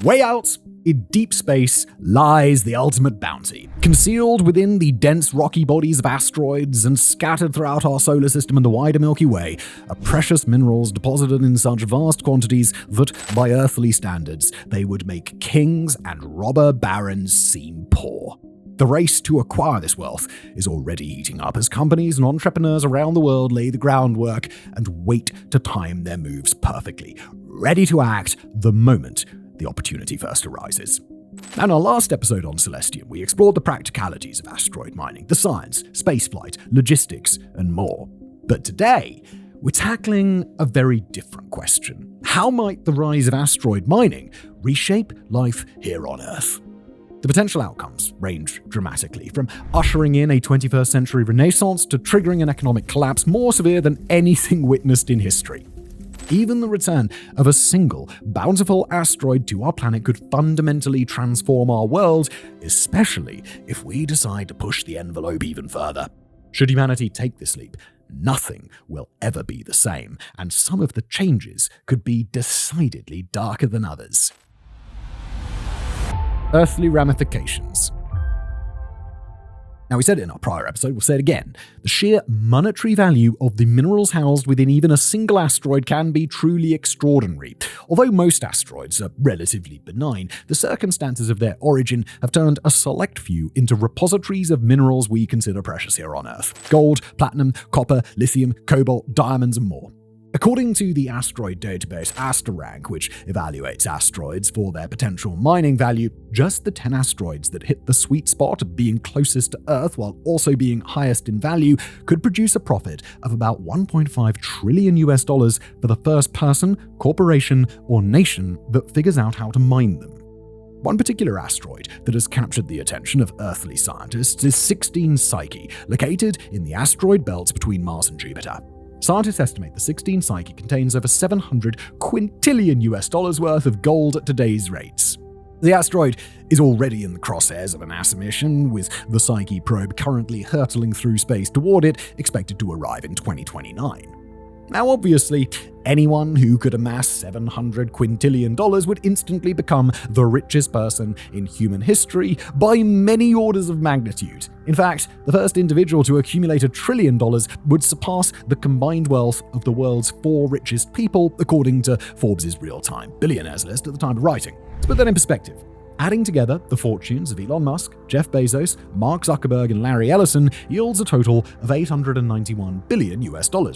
Way out in deep space lies the ultimate bounty. Concealed within the dense rocky bodies of asteroids and scattered throughout our solar system and the wider Milky Way are precious minerals deposited in such vast quantities that, by earthly standards, they would make kings and robber barons seem poor. The race to acquire this wealth is already heating up as companies and entrepreneurs around the world lay the groundwork and wait to time their moves perfectly, ready to act the moment the opportunity first arises. Now, in our last episode on Celestium, we explored the practicalities of asteroid mining, the science, spaceflight, logistics, and more. But today, we're tackling a very different question. How might the rise of asteroid mining reshape life here on Earth? The potential outcomes range dramatically, from ushering in a 21st century renaissance to triggering an economic collapse more severe than anything witnessed in history. Even the return of a single, bountiful asteroid to our planet could fundamentally transform our world, especially if we decide to push the envelope even further. Should humanity take this leap, nothing will ever be the same, and some of the changes could be decidedly darker than others. Earthly ramifications. Now, we said it in our prior episode, we'll say it again. The sheer monetary value of the minerals housed within even a single asteroid can be truly extraordinary. Although most asteroids are relatively benign, the circumstances of their origin have turned a select few into repositories of minerals we consider precious here on Earth. Gold, platinum, copper, lithium, cobalt, diamonds, and more. According to the asteroid database Asteroid, which evaluates asteroids for their potential mining value, just the 10 asteroids that hit the sweet spot of being closest to Earth while also being highest in value could produce a profit of about $1.5 trillion for the first person, corporation, or nation that figures out how to mine them. One particular asteroid that has captured the attention of earthly scientists is 16 Psyche, located in the asteroid belt between Mars and Jupiter. Scientists estimate the 16 Psyche contains over $700 quintillion worth of gold at today's rates. The asteroid is already in the crosshairs of a NASA mission, with the Psyche probe currently hurtling through space toward it, expected to arrive in 2029. Now, obviously, anyone who could amass $700 quintillion would instantly become the richest person in human history by many orders of magnitude. In fact, the first individual to accumulate $1 trillion would surpass the combined wealth of the world's 4 richest people, according to Forbes' real-time billionaires list at the time of writing. To put that in perspective, adding together the fortunes of Elon Musk, Jeff Bezos, Mark Zuckerberg, and Larry Ellison yields a total of $891 billion,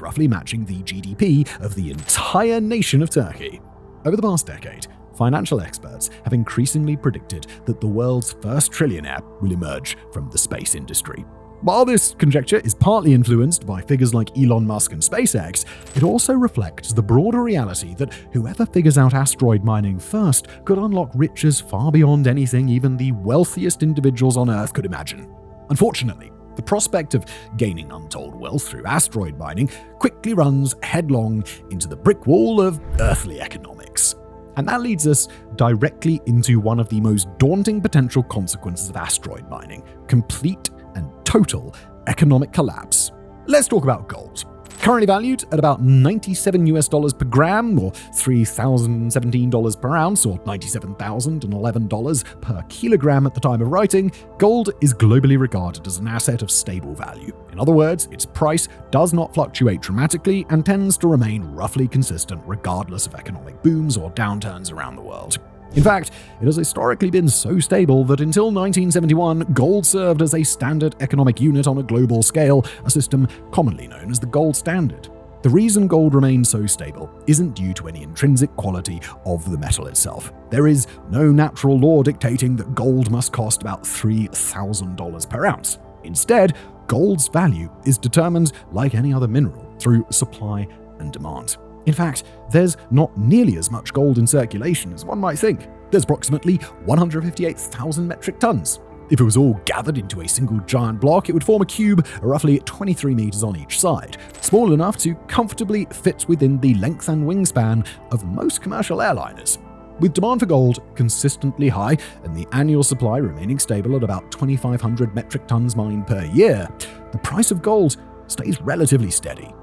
roughly matching the GDP of the entire nation of Turkey. Over the past decade, financial experts have increasingly predicted that the world's first trillionaire will emerge from the space industry. While this conjecture is partly influenced by figures like Elon Musk and SpaceX, it also reflects the broader reality that whoever figures out asteroid mining first could unlock riches far beyond anything even the wealthiest individuals on Earth could imagine. Unfortunately, the prospect of gaining untold wealth through asteroid mining quickly runs headlong into the brick wall of earthly economics. And that leads us directly into one of the most daunting potential consequences of asteroid mining: complete and total economic collapse. Let's talk about gold. Currently valued at about $97 per gram, or $3,017 per ounce, or $97,011 per kilogram at the time of writing, gold is globally regarded as an asset of stable value. In other words, its price does not fluctuate dramatically and tends to remain roughly consistent regardless of economic booms or downturns around the world. In fact, it has historically been so stable that until 1971, gold served as a standard economic unit on a global scale, a system commonly known as the gold standard. The reason gold remains so stable isn't due to any intrinsic quality of the metal itself. There is no natural law dictating that gold must cost about $3,000 per ounce. Instead, gold's value is determined, like any other mineral, through supply and demand. In fact, there's not nearly as much gold in circulation as one might think. There's approximately 158,000 metric tons. If it was all gathered into a single giant block, it would form a cube roughly 23 meters on each side, small enough to comfortably fit within the length and wingspan of most commercial airliners. With demand for gold consistently high and the annual supply remaining stable at about 2,500 metric tons mined per year, the price of gold stays relatively steady.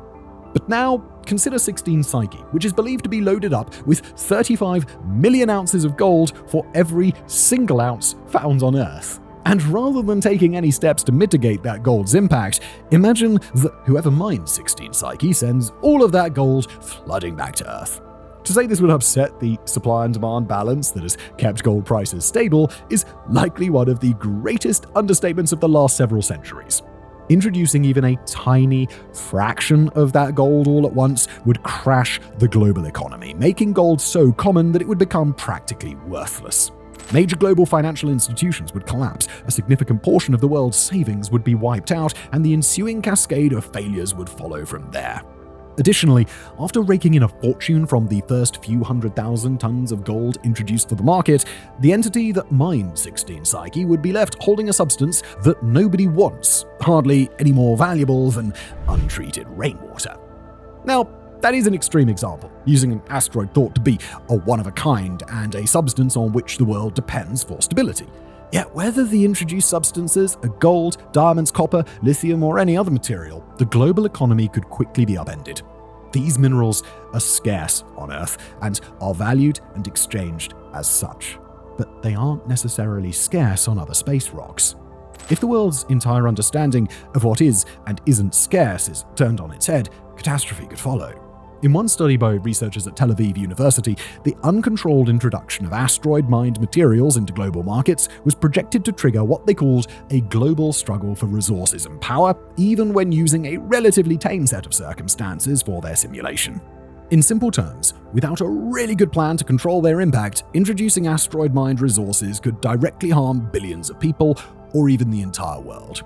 But now, Consider 16 Psyche, which is believed to be loaded up with 35 million ounces of gold for every single ounce found on Earth. And rather than taking any steps to mitigate that gold's impact, imagine that whoever mines 16 Psyche sends all of that gold flooding back to Earth. To say this would upset the supply and demand balance that has kept gold prices stable is likely one of the greatest understatements of the last several centuries. Introducing even a tiny fraction of that gold all at once would crash the global economy, making gold so common that it would become practically worthless. Major global financial institutions would collapse, a significant portion of the world's savings would be wiped out, and the ensuing cascade of failures would follow from there. Additionally, after raking in a fortune from the first few 100,000 tons of gold introduced to the market, the entity that mined 16 Psyche would be left holding a substance that nobody wants, hardly any more valuable than untreated rainwater. Now, that is an extreme example, using an asteroid thought to be a one-of-a-kind and a substance on which the world depends for stability. Yet whether the introduced substances are gold, diamonds, copper, lithium, or any other material, the global economy could quickly be upended. These minerals are scarce on Earth and are valued and exchanged as such. But they aren't necessarily scarce on other space rocks. If the world's entire understanding of what is and isn't scarce is turned on its head, catastrophe could follow. In one study by researchers at Tel Aviv University, the uncontrolled introduction of asteroid-mined materials into global markets was projected to trigger what they called a global struggle for resources and power, even when using a relatively tame set of circumstances for their simulation. In simple terms, without a really good plan to control their impact, introducing asteroid-mined resources could directly harm billions of people or even the entire world.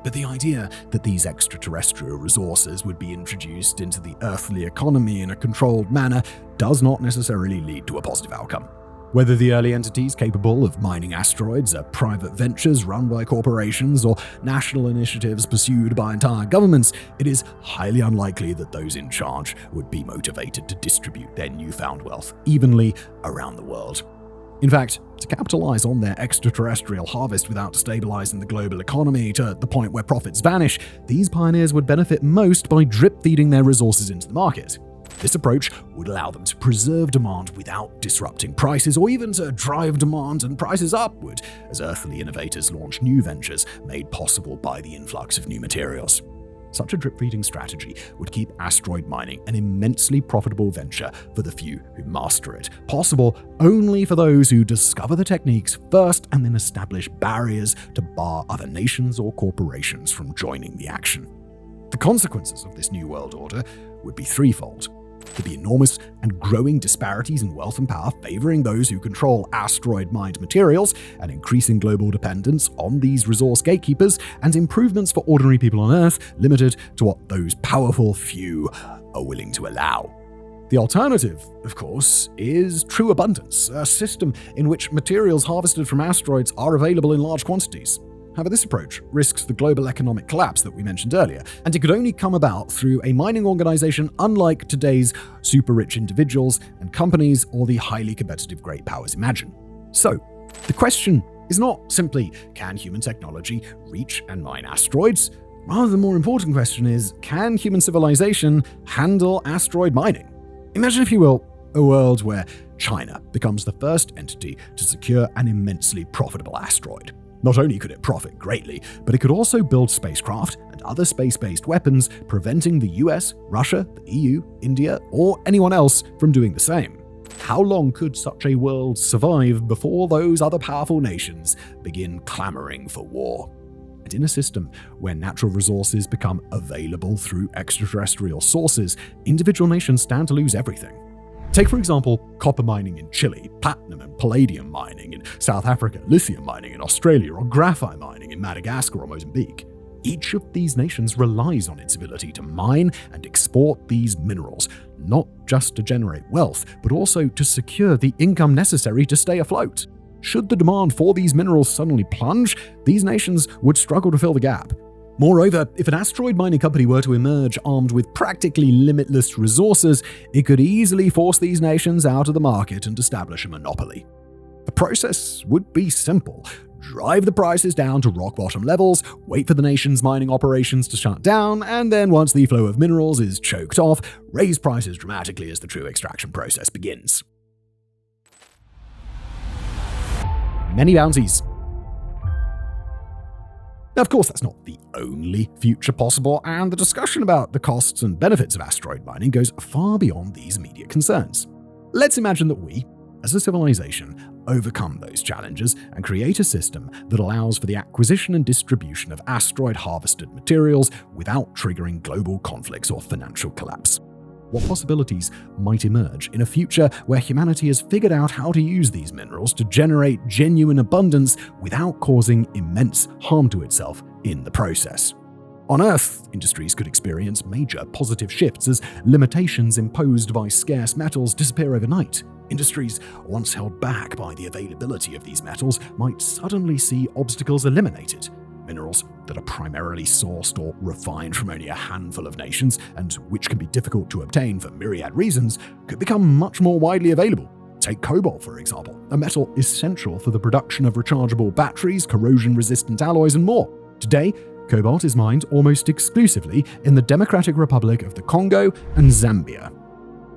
But the idea that these extraterrestrial resources would be introduced into the earthly economy in a controlled manner does not necessarily lead to a positive outcome. Whether the early entities capable of mining asteroids are private ventures run by corporations or national initiatives pursued by entire governments, it is highly unlikely that those in charge would be motivated to distribute their newfound wealth evenly around the world. In fact, to capitalize on their extraterrestrial harvest without destabilizing the global economy to the point where profits vanish, these pioneers would benefit most by drip-feeding their resources into the market. This approach would allow them to preserve demand without disrupting prices, or even to drive demand and prices upward as earthly innovators launch new ventures made possible by the influx of new materials. Such a drip-feeding strategy would keep asteroid mining an immensely profitable venture for the few who master it, possible only for those who discover the techniques first and then establish barriers to bar other nations or corporations from joining the action. The consequences of this new world order would be threefold. There'd be enormous and growing disparities in wealth and power favoring those who control asteroid-mined materials, and increasing global dependence on these resource gatekeepers, and improvements for ordinary people on Earth limited to what those powerful few are willing to allow. The alternative, of course, is true abundance, a system in which materials harvested from asteroids are available in large quantities. However, this approach risks the global economic collapse that we mentioned earlier, and it could only come about through a mining organization unlike today's super-rich individuals and companies or the highly competitive great powers imagine. So, the question is not simply, can human technology reach and mine asteroids? Rather, the more important question is, can human civilization handle asteroid mining? Imagine, if you will, a world where China becomes the first entity to secure an immensely profitable asteroid. Not only could it profit greatly, but it could also build spacecraft and other space-based weapons, preventing the US, Russia, the EU, India, or anyone else from doing the same. How long could such a world survive before those other powerful nations begin clamoring for war? And in a system where natural resources become available through extraterrestrial sources, individual nations stand to lose everything. Take, for example, copper mining in Chile, platinum and palladium mining in South Africa, lithium mining in Australia, or graphite mining in Madagascar or Mozambique. Each of these nations relies on its ability to mine and export these minerals, not just to generate wealth, but also to secure the income necessary to stay afloat. Should the demand for these minerals suddenly plunge, these nations would struggle to fill the gap. Moreover, if an asteroid mining company were to emerge armed with practically limitless resources, it could easily force these nations out of the market and establish a monopoly. The process would be simple. drive the prices down to rock bottom levels, wait for the nation's mining operations to shut down, and then once the flow of minerals is choked off, raise prices dramatically as the true extraction process begins. Many bounties. Now, of course, that's not the only future possible, and the discussion about the costs and benefits of asteroid mining goes far beyond these immediate concerns. Let's imagine that we, as a civilization, overcome those challenges and create a system that allows for the acquisition and distribution of asteroid-harvested materials without triggering global conflicts or financial collapse. What possibilities might emerge in a future where humanity has figured out how to use these minerals to generate genuine abundance without causing immense harm to itself in the process? On Earth, industries could experience major positive shifts as limitations imposed by scarce metals disappear overnight. Industries once held back by the availability of these metals might suddenly see obstacles eliminated. Minerals that are primarily sourced or refined from only a handful of nations, and which can be difficult to obtain for myriad reasons, could become much more widely available. Take cobalt, for example, a metal essential for the production of rechargeable batteries, corrosion-resistant alloys, and more. Today, cobalt is mined almost exclusively in the Democratic Republic of the Congo and Zambia.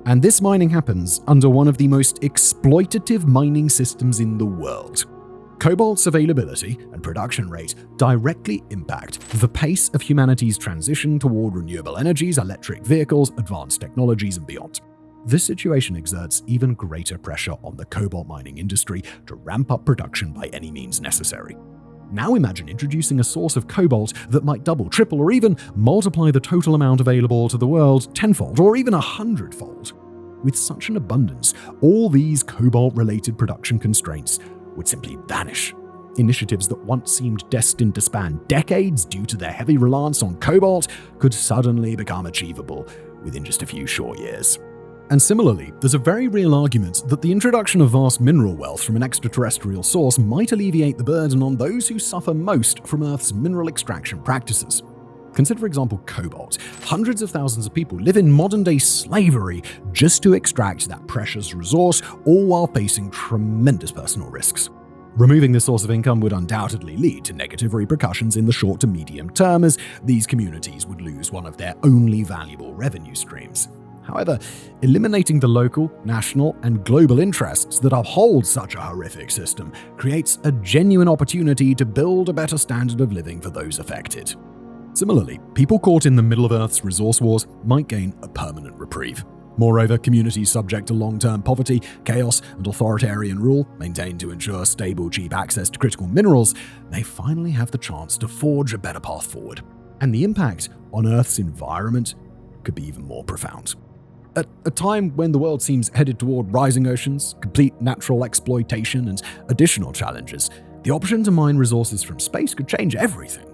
And this mining happens under one of the most exploitative mining systems in the world. Cobalt's availability and production rate directly impact the pace of humanity's transition toward renewable energies, electric vehicles, advanced technologies, and beyond. This situation exerts even greater pressure on the cobalt mining industry to ramp up production by any means necessary. Now imagine introducing a source of cobalt that might double, triple, or even multiply the total amount available to the world tenfold or even 100-fold. With such an abundance, all these cobalt-related production constraints would simply vanish. Initiatives that once seemed destined to span decades due to their heavy reliance on cobalt could suddenly become achievable within just a few short years. And similarly, there's a very real argument that the introduction of vast mineral wealth from an extraterrestrial source might alleviate the burden on those who suffer most from Earth's mineral extraction practices. Consider, for example, cobalt. Hundreds of thousands of people live in modern-day slavery just to extract that precious resource, all while facing tremendous personal risks. Removing this source of income would undoubtedly lead to negative repercussions in the short to medium term, as these communities would lose one of their only valuable revenue streams. However, eliminating the local, national, and global interests that uphold such a horrific system creates a genuine opportunity to build a better standard of living for those affected. Similarly, people caught in the middle of Earth's resource wars might gain a permanent reprieve. Moreover, communities subject to long-term poverty, chaos, and authoritarian rule, maintained to ensure stable, cheap access to critical minerals, may finally have the chance to forge a better path forward. And the impact on Earth's environment could be even more profound. At a time when the world seems headed toward rising oceans, complete natural exploitation, and additional challenges, the option to mine resources from space could change everything.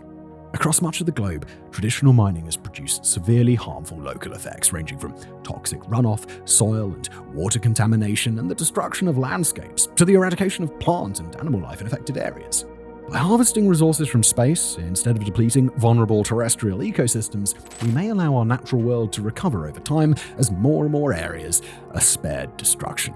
Across much of the globe, traditional mining has produced severely harmful local effects ranging from toxic runoff, soil and water contamination, and the destruction of landscapes, to the eradication of plant and animal life in affected areas. By harvesting resources from space, instead of depleting vulnerable terrestrial ecosystems, we may allow our natural world to recover over time as more and more areas are spared destruction.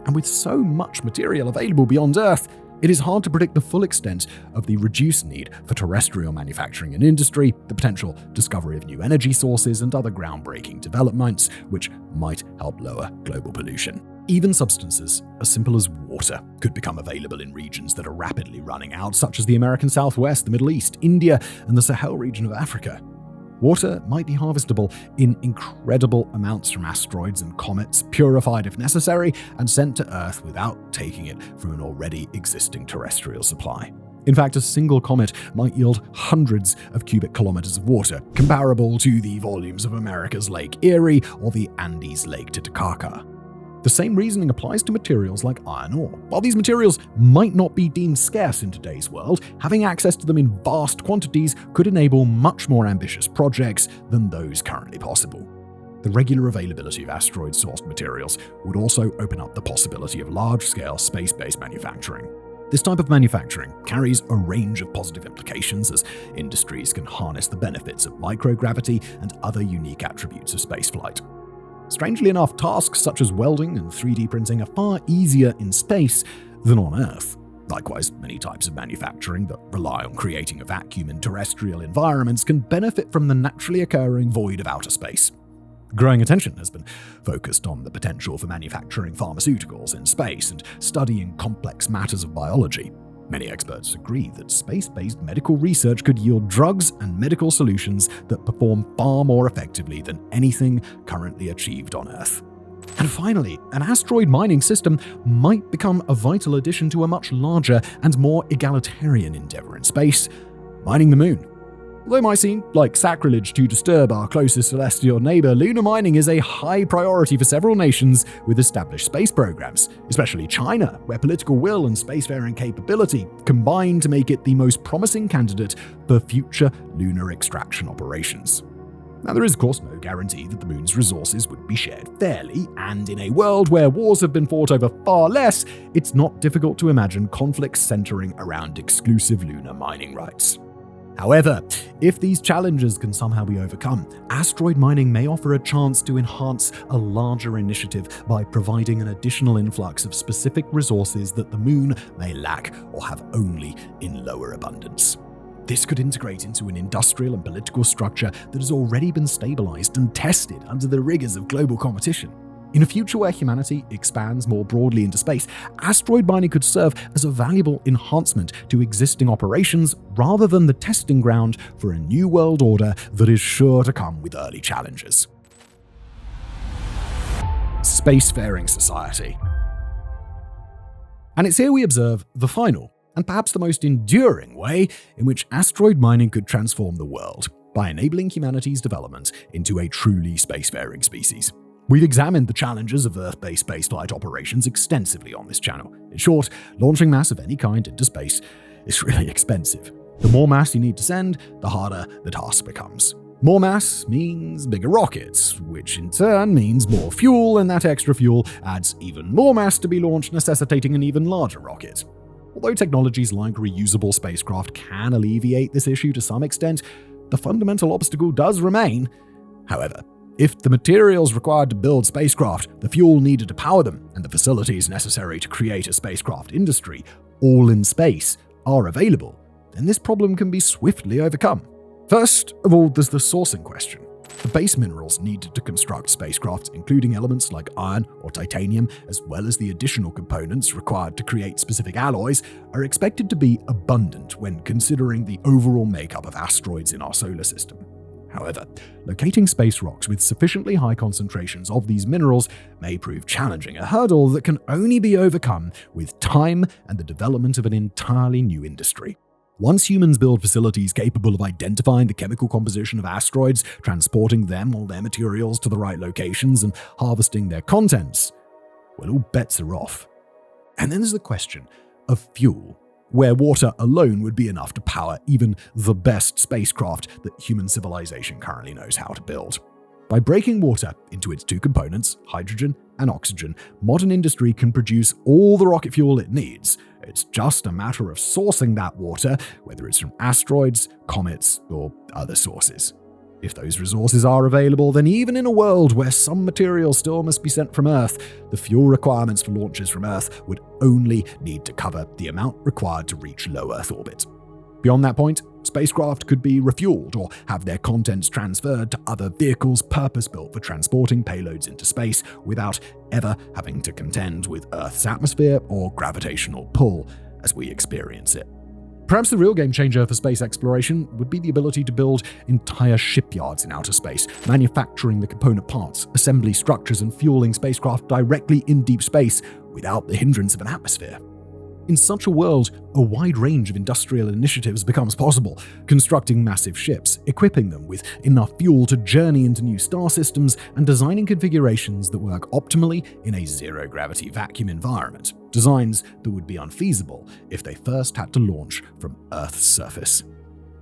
And with so much material available beyond Earth, it is hard to predict the full extent of the reduced need for terrestrial manufacturing and industry, the potential discovery of new energy sources, and other groundbreaking developments which might help lower global pollution. Even substances as simple as water could become available in regions that are rapidly running out, such as the American Southwest, the Middle East, India, and the Sahel region of Africa. Water might be harvestable in incredible amounts from asteroids and comets, purified if necessary, and sent to Earth without taking it from an already existing terrestrial supply. In fact, a single comet might yield hundreds of cubic kilometers of water, comparable to the volumes of America's Lake Erie or the Andes Lake Titicaca. The same reasoning applies to materials like iron ore. While these materials might not be deemed scarce in today's world, having access to them in vast quantities could enable much more ambitious projects than those currently possible. The regular availability of asteroid-sourced materials would also open up the possibility of large-scale space-based manufacturing. This type of manufacturing carries a range of positive implications, as industries can harness the benefits of microgravity and other unique attributes of spaceflight. Strangely enough, tasks such as welding and 3D printing are far easier in space than on Earth. Likewise, many types of manufacturing that rely on creating a vacuum in terrestrial environments can benefit from the naturally occurring void of outer space. Growing attention has been focused on the potential for manufacturing pharmaceuticals in space and studying complex matters of biology. Many experts agree that space-based medical research could yield drugs and medical solutions that perform far more effectively than anything currently achieved on Earth. And finally, an asteroid mining system might become a vital addition to a much larger and more egalitarian endeavor in space: mining the moon. Although it might seem like sacrilege to disturb our closest celestial neighbor, lunar mining is a high priority for several nations with established space programs, especially China, where political will and spacefaring capability combine to make it the most promising candidate for future lunar extraction operations. Now, there is, of course, no guarantee that the moon's resources would be shared fairly, and in a world where wars have been fought over far less, it's not difficult to imagine conflicts centering around exclusive lunar mining rights. However, if these challenges can somehow be overcome, asteroid mining may offer a chance to enhance a larger initiative by providing an additional influx of specific resources that the moon may lack or have only in lower abundance. This could integrate into an industrial and political structure that has already been stabilized and tested under the rigors of global competition. In a future where humanity expands more broadly into space, asteroid mining could serve as a valuable enhancement to existing operations rather than the testing ground for a new world order that is sure to come with early challenges. Spacefaring society. And it's here we observe the final, and perhaps the most enduring way in which asteroid mining could transform the world, by enabling humanity's development into a truly spacefaring species. We've examined the challenges of Earth-based spaceflight operations extensively on this channel. In short, launching mass of any kind into space is really expensive. The more mass you need to send, the harder the task becomes. More mass means bigger rockets, which in turn means more fuel, and that extra fuel adds even more mass to be launched, necessitating an even larger rocket. Although technologies like reusable spacecraft can alleviate this issue to some extent, the fundamental obstacle does remain. However, if the materials required to build spacecraft, the fuel needed to power them, and the facilities necessary to create a spacecraft industry, all in space, are available, then this problem can be swiftly overcome. First of all, there's the sourcing question. The base minerals needed to construct spacecraft, including elements like iron or titanium, as well as the additional components required to create specific alloys, are expected to be abundant when considering the overall makeup of asteroids in our solar system. However, locating space rocks with sufficiently high concentrations of these minerals may prove challenging, a hurdle that can only be overcome with time and the development of an entirely new industry. Once humans build facilities capable of identifying the chemical composition of asteroids, transporting them or their materials to the right locations, and harvesting their contents, well, all bets are off. And then there's the question of fuel, where water alone would be enough to power even the best spacecraft that human civilization currently knows how to build. By breaking water into its two components, hydrogen and oxygen, modern industry can produce all the rocket fuel it needs. It's just a matter of sourcing that water, whether it's from asteroids, comets, or other sources. If those resources are available, then even in a world where some material still must be sent from Earth, the fuel requirements for launches from Earth would only need to cover the amount required to reach low Earth orbit. Beyond that point, spacecraft could be refueled or have their contents transferred to other vehicles purpose-built for transporting payloads into space without ever having to contend with Earth's atmosphere or gravitational pull as we experience it. Perhaps the real game changer for space exploration would be the ability to build entire shipyards in outer space, manufacturing the component parts, assembly structures, and fueling spacecraft directly in deep space without the hindrance of an atmosphere. In such a world, a wide range of industrial initiatives becomes possible, constructing massive ships, equipping them with enough fuel to journey into new star systems, and designing configurations that work optimally in a zero-gravity vacuum environment, designs that would be unfeasible if they first had to launch from Earth's surface.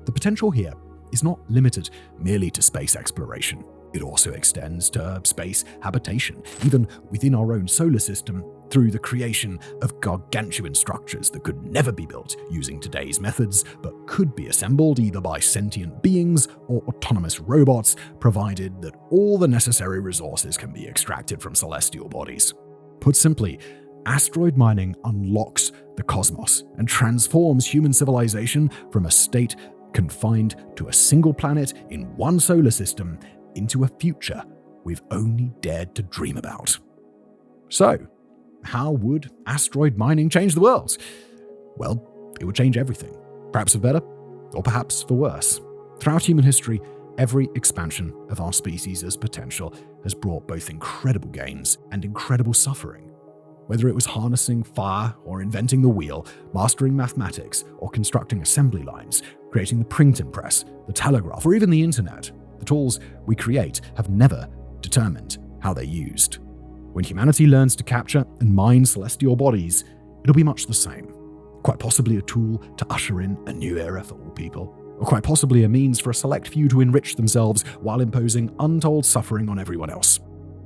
The potential here is not limited merely to space exploration. It also extends to space habitation, even within our own solar system, through the creation of gargantuan structures that could never be built using today's methods, but could be assembled either by sentient beings or autonomous robots, provided that all the necessary resources can be extracted from celestial bodies. Put simply, asteroid mining unlocks the cosmos and transforms human civilization from a state confined to a single planet in one solar system into a future we've only dared to dream about. So, how would asteroid mining change the world? Well, it would change everything. Perhaps for better, or perhaps for worse. Throughout human history, every expansion of our species' potential has brought both incredible gains and incredible suffering. Whether it was harnessing fire or inventing the wheel, mastering mathematics or constructing assembly lines, creating the printing press, the telegraph, or even the internet, the tools we create have never determined how they're used. When humanity learns to capture and mine celestial bodies, it'll be much the same. Quite possibly a tool to usher in a new era for all people, or quite possibly a means for a select few to enrich themselves while imposing untold suffering on everyone else.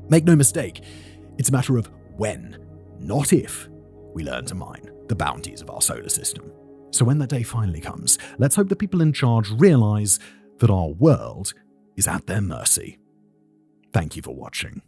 Make no mistake, it's a matter of when, not if, we learn to mine the bounties of our solar system. So when that day finally comes, let's hope the people in charge realize that our world is at their mercy. Thank you for watching.